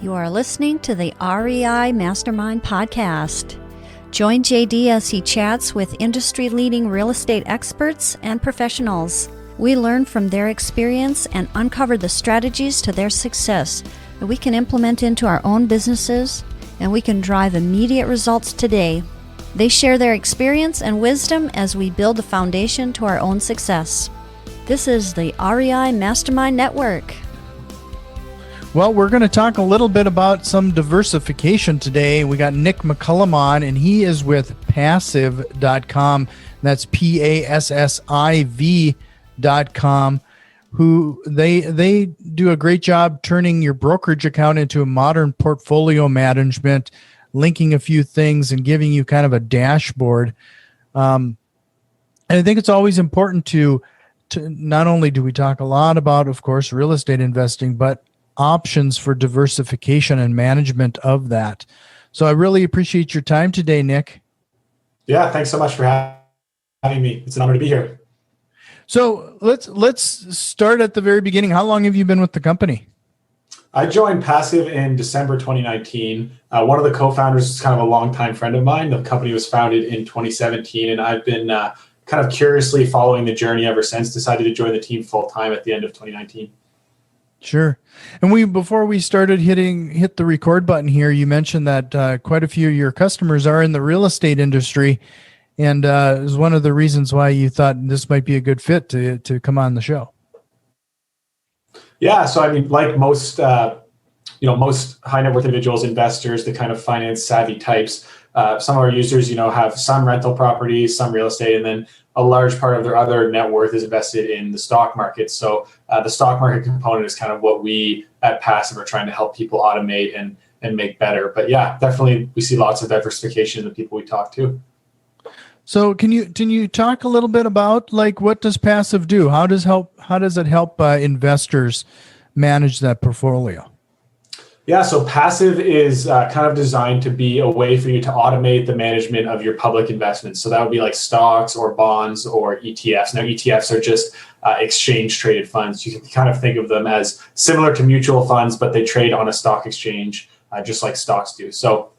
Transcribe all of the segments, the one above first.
You are listening to the REI Mastermind Podcast. Join JD as he chats with industry-leading real estate experts and professionals. We learn from their experience and uncover the strategies to their success that we can implement into our own businesses, and we can drive immediate results today. They share their experience and wisdom as we build a foundation to our own success. This is the REI Mastermind Network. Well, we're going to talk a little bit about some diversification today. We got Nick McCullum on, and he is with Passiv.com. That's Passiv.com. Who they do a great job turning your brokerage account into a modern portfolio management, linking a few things and giving you kind of a dashboard. And I think it's always important to not only do we talk a lot about, of course, real estate investing, but options for diversification and management of that. So I really appreciate your time today, Nick. Yeah, thanks so much for having me. It's an honor to be here. So let's start at the very beginning. How long have you been with the company? I joined Passiv in December 2019. One of the co-founders is kind of a longtime friend of mine. The company was founded in 2017, and I've been kind of curiously following the journey ever since. Decided to join the team full time at the end of 2019. Sure. And before we started hit the record button here, you mentioned that quite a few of your customers are in the real estate industry, and it was one of the reasons why you thought this might be a good fit to come on the show. Yeah. So I mean, like most most high net worth individuals, investors, the kind of finance savvy types, some of our users, have some rental properties, some real estate, and then a large part of their other net worth is invested in the stock market. So the stock market component is kind of what we at Passiv are trying to help people automate and make better. But yeah, definitely we see lots of diversification in the people we talk to. So can you talk a little bit about what does Passiv do? How does it help investors manage that portfolio? Yeah, so Passiv is kind of designed to be a way for you to automate the management of your public investments. So that would be like stocks or bonds or ETFs. Now, ETFs are just exchange traded funds. You can kind of think of them as similar to mutual funds, but they trade on a stock exchange just like stocks do. So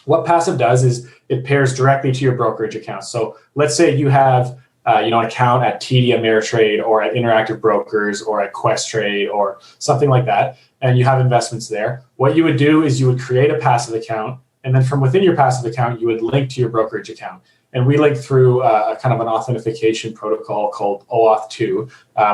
what Passiv does is it pairs directly to your brokerage account. So let's say you have an account at TD Ameritrade or at Interactive Brokers or at Questrade or something like that, and you have investments there. What you would do is you would create a Passiv account, and then from within your Passiv account, you would link to your brokerage account. And we link through a kind of an authentication protocol called OAuth 2,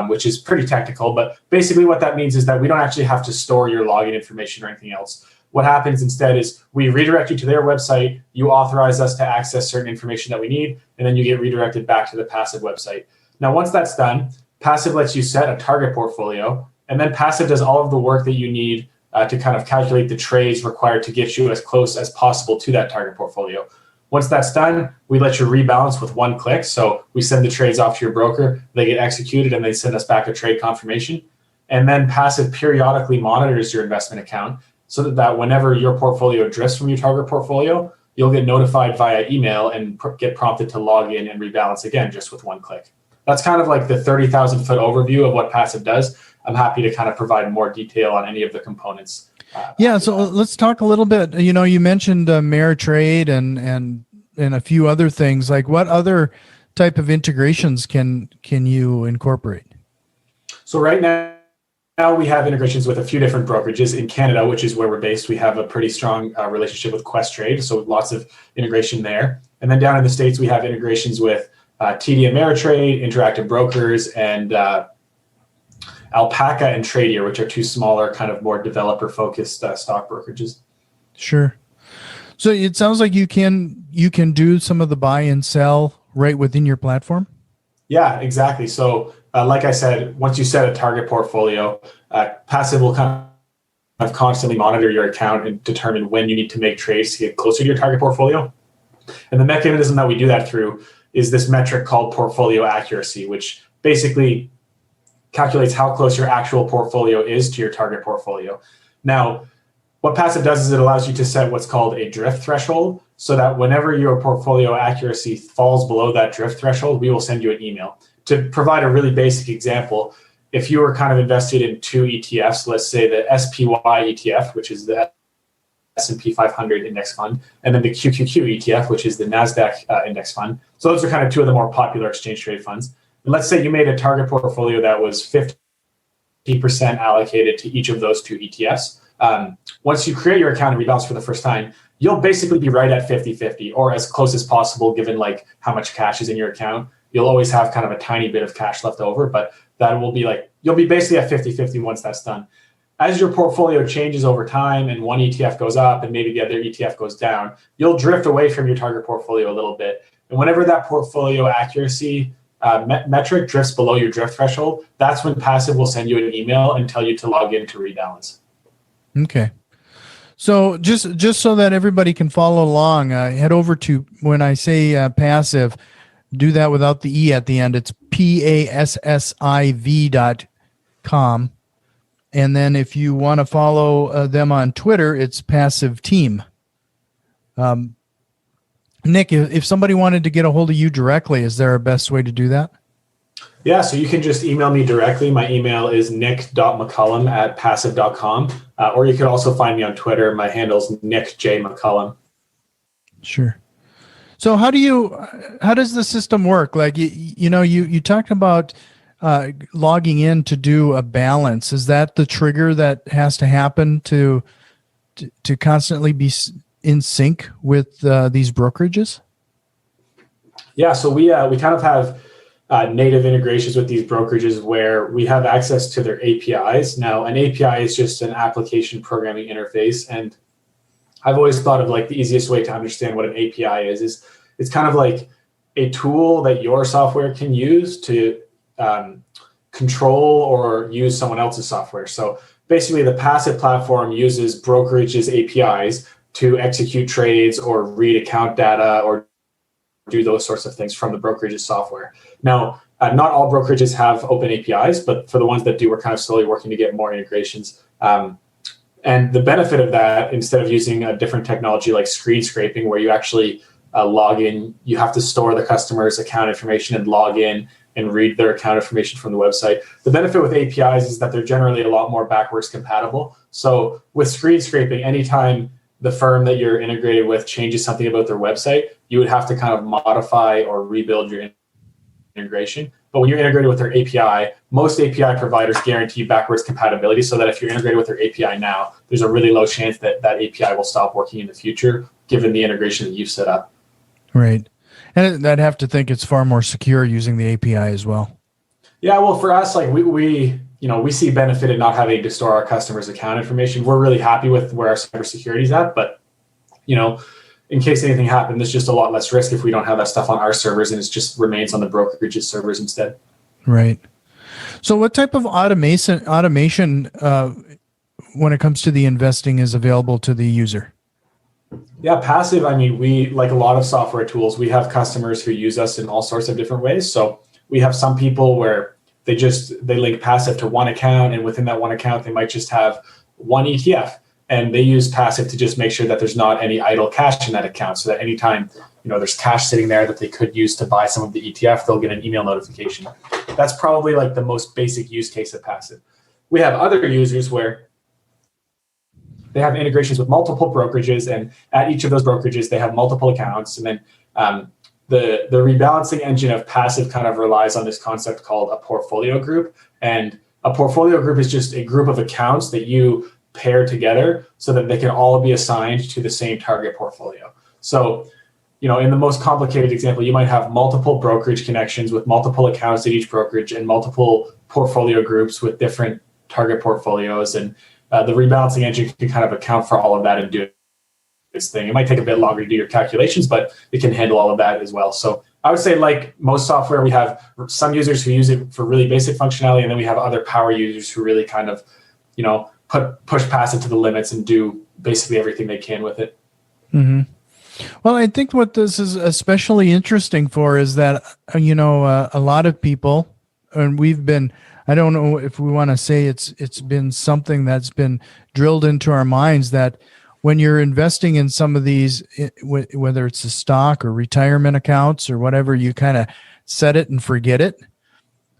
which is pretty technical, but basically what that means is that we don't actually have to store your login information or anything else. What happens instead is we redirect you to their website, you authorize us to access certain information that we need, and then you get redirected back to the Passiv website. Now, once that's done, Passiv lets you set a target portfolio, and then Passiv does all of the work that you need to kind of calculate the trades required to get you as close as possible to that target portfolio. Once that's done, we let you rebalance with one click. So we send the trades off to your broker, they get executed, and they send us back a trade confirmation. And then Passiv periodically monitors your investment account so that whenever your portfolio drifts from your target portfolio, you'll get notified via email and get prompted to log in and rebalance again just with one click. That's kind of like the 30,000 foot overview of what Passiv does. I'm happy to kind of provide more detail on any of the components. So let's talk a little bit. You mentioned Ameritrade and a few other things. Like what other type of integrations can you incorporate? So right now we have integrations with a few different brokerages. In Canada, which is where we're based, we have a pretty strong relationship with Questrade, so lots of integration there. And then down in the States, we have integrations with TD Ameritrade, Interactive Brokers, and Alpaca and Tradier, which are two smaller, kind of more developer-focused stock brokerages. Sure. So it sounds like you can do some of the buy and sell right within your platform? Yeah, exactly. So like I said, once you set a target portfolio, Passiv will kind of constantly monitor your account and determine when you need to make trades to get closer to your target portfolio. And the mechanism that we do that through is this metric called portfolio accuracy, which basically calculates how close your actual portfolio is to your target portfolio. Now, what Passiv does is it allows you to set what's called a drift threshold, so that whenever your portfolio accuracy falls below that drift threshold, we will send you an email. To provide a really basic example, if you were kind of invested in two ETFs, let's say the SPY ETF, which is the S&P 500 index fund, and then the QQQ ETF, which is the NASDAQ index fund. So those are kind of two of the more popular exchange traded funds. And let's say you made a target portfolio that was 50% allocated to each of those two ETFs. Once you create your account and rebalance for the first time, you'll basically be right at 50-50 or as close as possible given like how much cash is in your account. You'll always have kind of a tiny bit of cash left over, but that will be like, you'll be basically at 50-50 once that's done. As your portfolio changes over time and one ETF goes up and maybe the other ETF goes down, you'll drift away from your target portfolio a little bit. And whenever that portfolio accuracy metric drifts below your drift threshold, that's when Passiv will send you an email and tell you to log in to rebalance. Okay. So just so that everybody can follow along, head over to, when I say Passiv, do that without the E at the end. It's passiv.com. And then if you want to follow them on Twitter, it's Passiv Team. Nick, if somebody wanted to get a hold of you directly, is there a best way to do that? Yeah, so you can just email me directly. My email is nick.mccullum@passiv.com. Or you could also find me on Twitter. My handle is Nick J. McCullum. Sure. So how does the system work? Like, you talked about logging in to do a balance. Is that the trigger that has to happen to constantly be in sync with these brokerages? Yeah, so we kind of have native integrations with these brokerages where we have access to their APIs. Now, an API is just an application programming interface, and I've always thought of like the easiest way to understand what an API is it's kind of like a tool that your software can use to control or use someone else's software. So basically the Passiv platform uses brokerages APIs to execute trades or read account data or do those sorts of things from the brokerage's software. Now, not all brokerages have open APIs, but for the ones that do, we're kind of slowly working to get more integrations. And the benefit of that, instead of using a different technology like screen scraping, where you actually log in, you have to store the customer's account information and log in and read their account information from the website. The benefit with APIs is that they're generally a lot more backwards compatible. So with screen scraping, anytime the firm that you're integrated with changes something about their website, you would have to kind of modify or rebuild your integration. But when you're integrated with their API, most API providers guarantee backwards compatibility so that if you're integrated with their API now, there's a really low chance that that API will stop working in the future, given the integration that you've set up. Right. And I'd have to think it's far more secure using the API as well. Yeah, well, for us, like we see benefit in not having to store our customers' account information. We're really happy with where our cybersecurity is at, but in case anything happened, there's just a lot less risk if we don't have that stuff on our servers and it just remains on the brokerage's servers instead. Right. So what type of automation when it comes to the investing is available to the user? Yeah, Passiv, I mean, we, like a lot of software tools, we have customers who use us in all sorts of different ways. So we have some people where they link Passiv to one account, and within that one account, they might just have one ETF. And they use Passiv to just make sure that there's not any idle cash in that account, so that anytime there's cash sitting there that they could use to buy some of the ETF, they'll get an email notification. That's probably like the most basic use case of Passiv. We have other users where they have integrations with multiple brokerages, and at each of those brokerages, they have multiple accounts. And then the rebalancing engine of Passiv kind of relies on this concept called a portfolio group. And a portfolio group is just a group of accounts that you pair together so that they can all be assigned to the same target portfolio. So, in the most complicated example, you might have multiple brokerage connections with multiple accounts at each brokerage and multiple portfolio groups with different target portfolios. And the rebalancing engine can kind of account for all of that and do its thing. It might take a bit longer to do your calculations, but it can handle all of that as well. So I would say, like most software, we have some users who use it for really basic functionality, and then we have other power users who really kind of, push Passiv to the limits and do basically everything they can with it. Mm-hmm. Well, I think what this is especially interesting for is that, a lot of people, and I don't know if we want to say it's been something that's been drilled into our minds that when you're investing in some of these, whether it's a stock or retirement accounts or whatever, you kind of set it and forget it.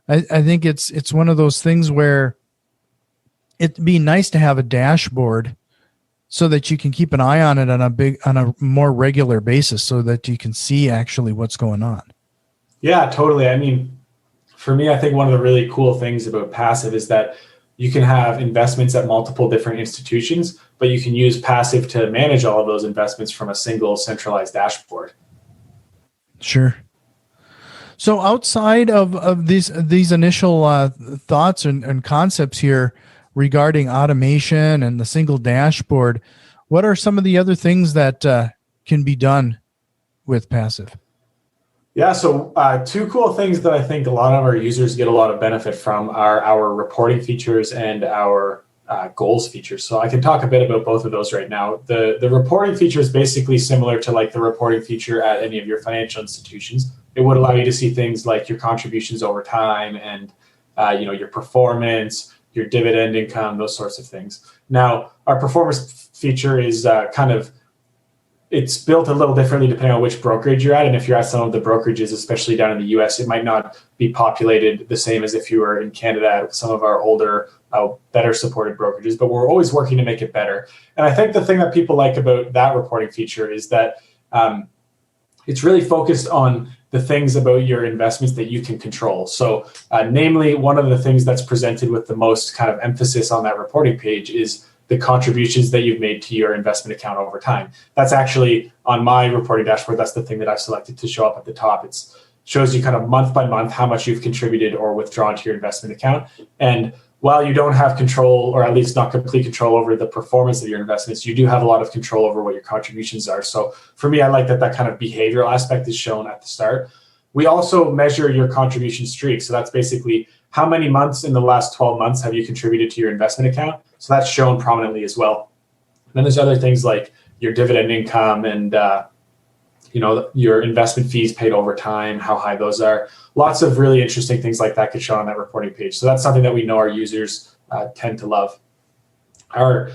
I think it's one of those things where it'd be nice to have a dashboard so that you can keep an eye on it on a more regular basis so that you can see actually what's going on. Yeah, totally. I mean, for me, I think one of the really cool things about Passiv is that you can have investments at multiple different institutions, but you can use Passiv to manage all of those investments from a single centralized dashboard. Sure. So outside of these initial thoughts and concepts here regarding automation and the single dashboard, what are some of the other things that can be done with Passiv? Yeah, so two cool things that I think a lot of our users get a lot of benefit from are our reporting features and our goals features. So I can talk a bit about both of those right now. The reporting feature is basically similar to like the reporting feature at any of your financial institutions. It would allow you to see things like your contributions over time and your performance, your dividend income, those sorts of things. Now, our performance feature is it's built a little differently depending on which brokerage you're at. And if you're at some of the brokerages, especially down in the US, it might not be populated the same as if you were in Canada at some of our older, better supported brokerages, but we're always working to make it better. And I think the thing that people like about that reporting feature is that it's really focused on the things about your investments that you can control. So namely, one of the things that's presented with the most kind of emphasis on that reporting page is the contributions that you've made to your investment account over time. That's actually on my reporting dashboard. That's the thing that I've selected to show up at the top. It shows you kind of month by month how much you've contributed or withdrawn to your investment account. And while you don't have control, or at least not complete control over the performance of your investments, you do have a lot of control over what your contributions are. So for me, I like that kind of behavioral aspect is shown at the start. We also measure your contribution streak. So that's basically how many months in the last 12 months have you contributed to your investment account? So that's shown prominently as well. And then there's other things like your dividend income and your investment fees paid over time, how high those are. Lots of really interesting things like that get shown on that reporting page. So that's something that we know our users tend to love. The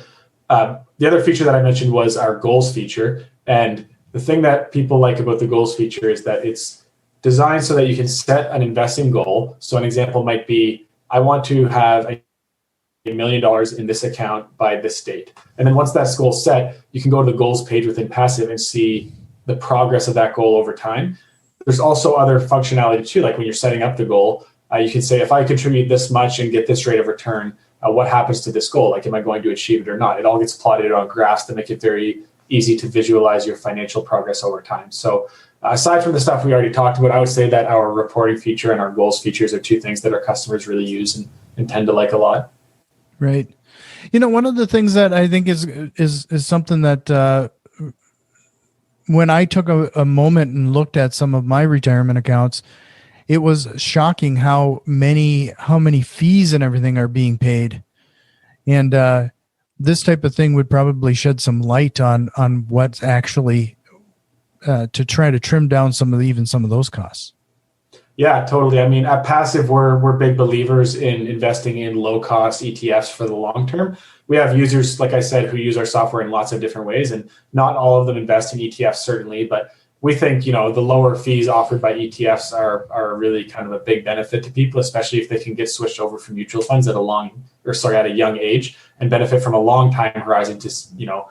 other feature that I mentioned was our goals feature. And the thing that people like about the goals feature is that it's designed so that you can set an investing goal. So an example might be, I want to have $1 million in this account by this date. And then once that goal is set, you can go to the goals page within Passiv and see the progress of that goal over time. There's also other functionality too, like when you're setting up the goal, you can say, if I contribute this much and get this rate of return, what happens to this goal? Like, am I going to achieve it or not? It all gets plotted on graphs to make it very easy to visualize your financial progress over time. So aside from the stuff we already talked about, I would say that our reporting feature and our goals features are two things that our customers really use and tend to like a lot. Right. One of the things that I think is something that when I took a moment and looked at some of my retirement accounts, it was shocking how many fees and everything are being paid. And this type of thing would probably shed some light on what's actually to try to trim down some of those costs. Yeah, totally. I mean, at Passiv, we're big believers in investing in low-cost ETFs for the long term. We have users, like I said, who use our software in lots of different ways, and not all of them invest in ETFs, certainly. But we think, the lower fees offered by ETFs are really kind of a big benefit to people, especially if they can get switched over from mutual funds at a young age and benefit from a long time horizon to,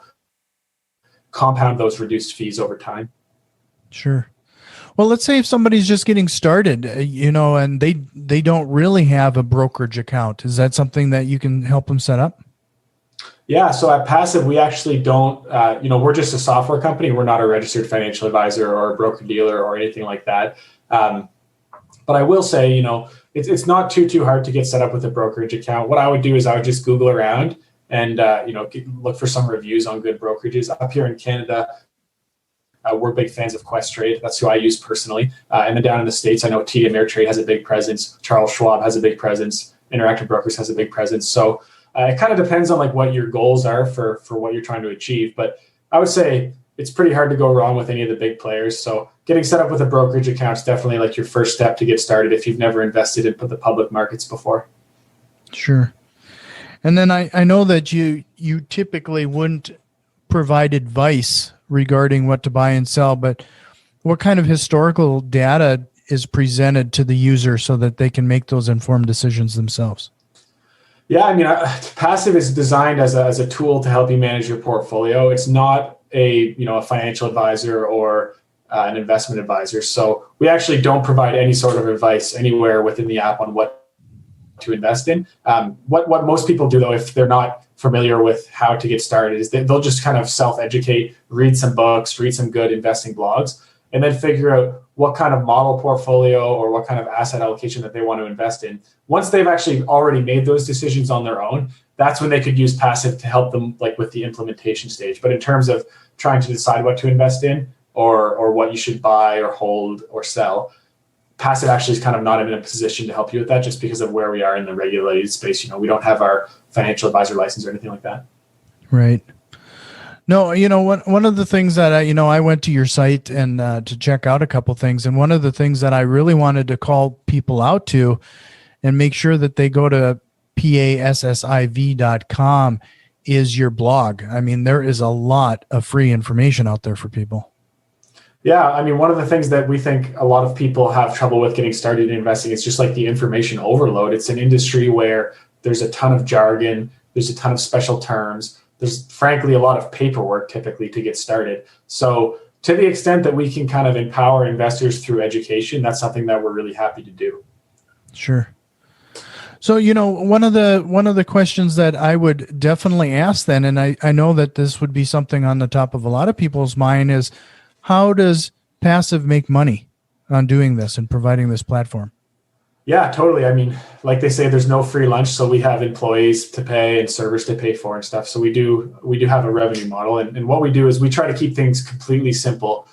compound those reduced fees over time. Sure. Well, let's say if somebody's just getting started, and they don't really have a brokerage account, is that something that you can help them set up? Yeah. So at Passiv, we actually don't, we're just a software company. We're not a registered financial advisor or a broker dealer or anything like that. But I will say, it's not too hard to get set up with a brokerage account. What I would do is I would just Google around and, look for some reviews on good brokerages. Up here in Canada, we're big fans of Questrade. That's who I use personally. And then down in the States, I know TD Ameritrade has a big presence. Charles Schwab has a big presence. Interactive Brokers has a big presence. So it kind of depends on like what your goals are for what you're trying to achieve. But I would say it's pretty hard to go wrong with any of the big players. So getting set up with a brokerage account is definitely like your first step to get started if you've never invested in the public markets before. Sure. And then I know that you typically wouldn't provide advice regarding what to buy and sell, but what kind of historical data is presented to the user so that they can make those informed decisions themselves? Yeah, I mean, Passiv is designed as a tool to help you manage your portfolio. It's not a financial advisor or an investment advisor. So we actually don't provide any sort of advice anywhere within the app on what to invest in. What most people do, though, if they're not familiar with how to get started, is they'll just kind of self-educate, read some books, read some good investing blogs, and then figure out what kind of model portfolio or what kind of asset allocation that they want to invest in. Once they've actually already made those decisions on their own, that's when they could use Passiv to help them like with the implementation stage. But in terms of trying to decide what to invest in or what you should buy or hold or sell, Passiv actually is kind of not in a position to help you with that just because of where we are in the regulated space. We don't have our financial advisor license or anything like that. Right. No, one of the things that I went to your site and to check out a couple things, and one of the things that I really wanted to call people out to and make sure that they go to passiv.com is your blog. I mean, there is a lot of free information out there for people. Yeah, I mean, one of the things that we think a lot of people have trouble with getting started in investing is just like the information overload. It's an industry where there's a ton of jargon, there's a ton of special terms. There's frankly a lot of paperwork typically to get started. So to the extent that we can kind of empower investors through education, that's something that we're really happy to do. Sure. So, one of the questions that I would definitely ask then, and I know that this would be something on the top of a lot of people's mind, is how does Passiv make money on doing this and providing this platform? Yeah, totally. I mean, like they say, there's no free lunch, so we have employees to pay and servers to pay for and stuff. So we do have a revenue model, and what we do is we try to keep things completely simple.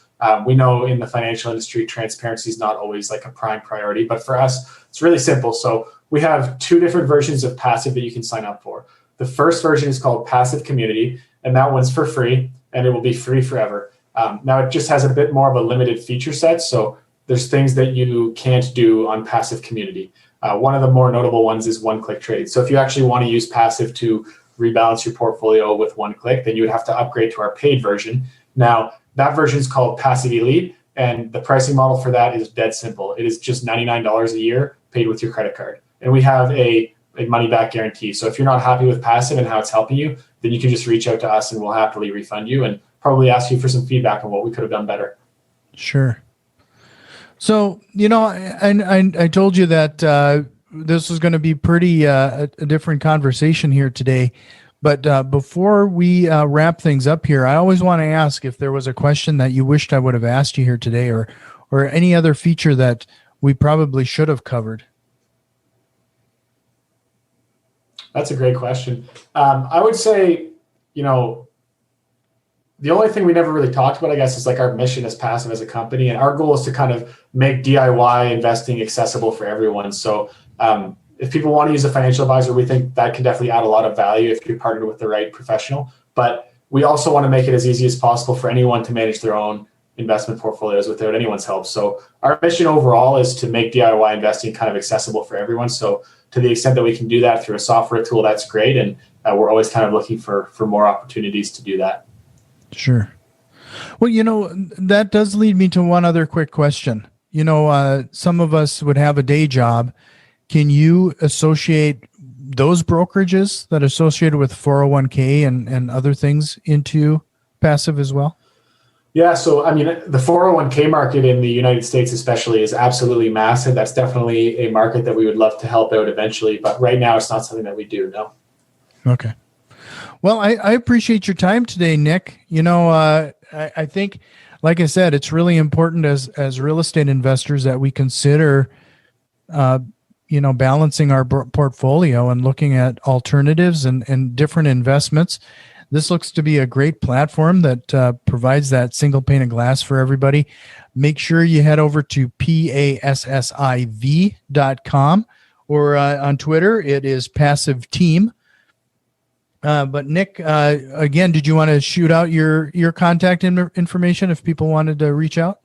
We know in the financial industry, transparency is not always like a prime priority, but for us, it's really simple. So we have two different versions of Passiv that you can sign up for. The first version is called Passiv Community, and that one's for free, and it will be free forever. Now it just has a bit more of a limited feature set, so there's things that you can't do on Passiv Community. One of the more notable ones is one-click trade. So if you actually want to use Passiv to rebalance your portfolio with one click, then you would have to upgrade to our paid version. Now, that version is called Passiv Elite, and the pricing model for that is dead simple. It is just $99 a year paid with your credit card. And we have a money-back guarantee. So if you're not happy with Passiv and how it's helping you, then you can just reach out to us and we'll happily refund you and probably ask you for some feedback on what we could have done better. Sure. So, I told you that this was going to be pretty a different conversation here today. But before we wrap things up here, I always want to ask if there was a question that you wished I would have asked you here today, or any other feature that we probably should have covered. That's a great question. I would say, the only thing we never really talked about, I guess, is like our mission as Passiv as a company. And our goal is to kind of make DIY investing accessible for everyone. So if people want to use a financial advisor, we think that can definitely add a lot of value if you're partnered with the right professional. But we also want to make it as easy as possible for anyone to manage their own investment portfolios without anyone's help. So our mission overall is to make DIY investing kind of accessible for everyone. So to the extent that we can do that through a software tool, that's great. And we're always kind of looking for more opportunities to do that. Sure. Well, that does lead me to one other quick question. Some of us would have a day job. Can you associate those brokerages that are associated with 401k and other things into Passiv as well? Yeah. So, I mean, the 401k market in the United States especially is absolutely massive. That's definitely a market that we would love to help out eventually. But right now, it's not something that we do, no. Okay. Well, I appreciate your time today, Nick. I think, like I said, it's really important as real estate investors that we consider, balancing our portfolio and looking at alternatives and different investments. This looks to be a great platform that provides that single pane of glass for everybody. Make sure you head over to passiv.com or on Twitter, it is Passiv Team. But Nick, again, did you want to shoot out your contact information if people wanted to reach out?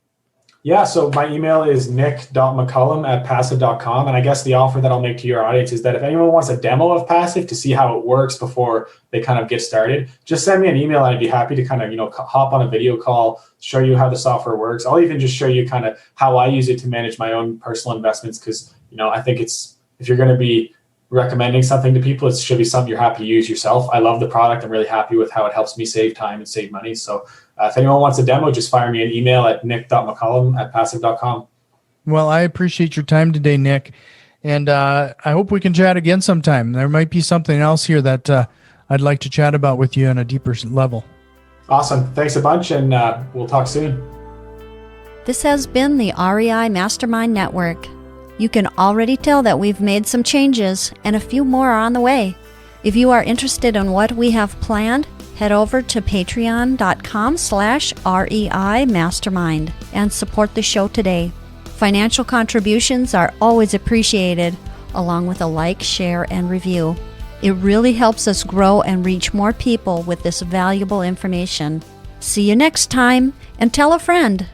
Yeah, so my email is nick.mccullum@passiv.com. And I guess the offer that I'll make to your audience is that if anyone wants a demo of Passiv to see how it works before they kind of get started, just send me an email and I'd be happy to kind of, hop on a video call, show you how the software works. I'll even just show you kind of how I use it to manage my own personal investments. Because, I think if you're going to be recommending something to people, it should be something you're happy to use yourself. I love the product. I'm really happy with how it helps me save time and save money. So if anyone wants a demo, just fire me an email at nick.mccullum@passiv.com. Well, I appreciate your time today, Nick. And I hope we can chat again sometime. There might be something else here that I'd like to chat about with you on a deeper level. Awesome. Thanks a bunch, and we'll talk soon. This has been the REI Mastermind Network. You can already tell that we've made some changes, and a few more are on the way. If you are interested in what we have planned, head over to patreon.com/REI Mastermind and support the show today. Financial contributions are always appreciated, along with a like, share, and review. It really helps us grow and reach more people with this valuable information. See you next time, and tell a friend.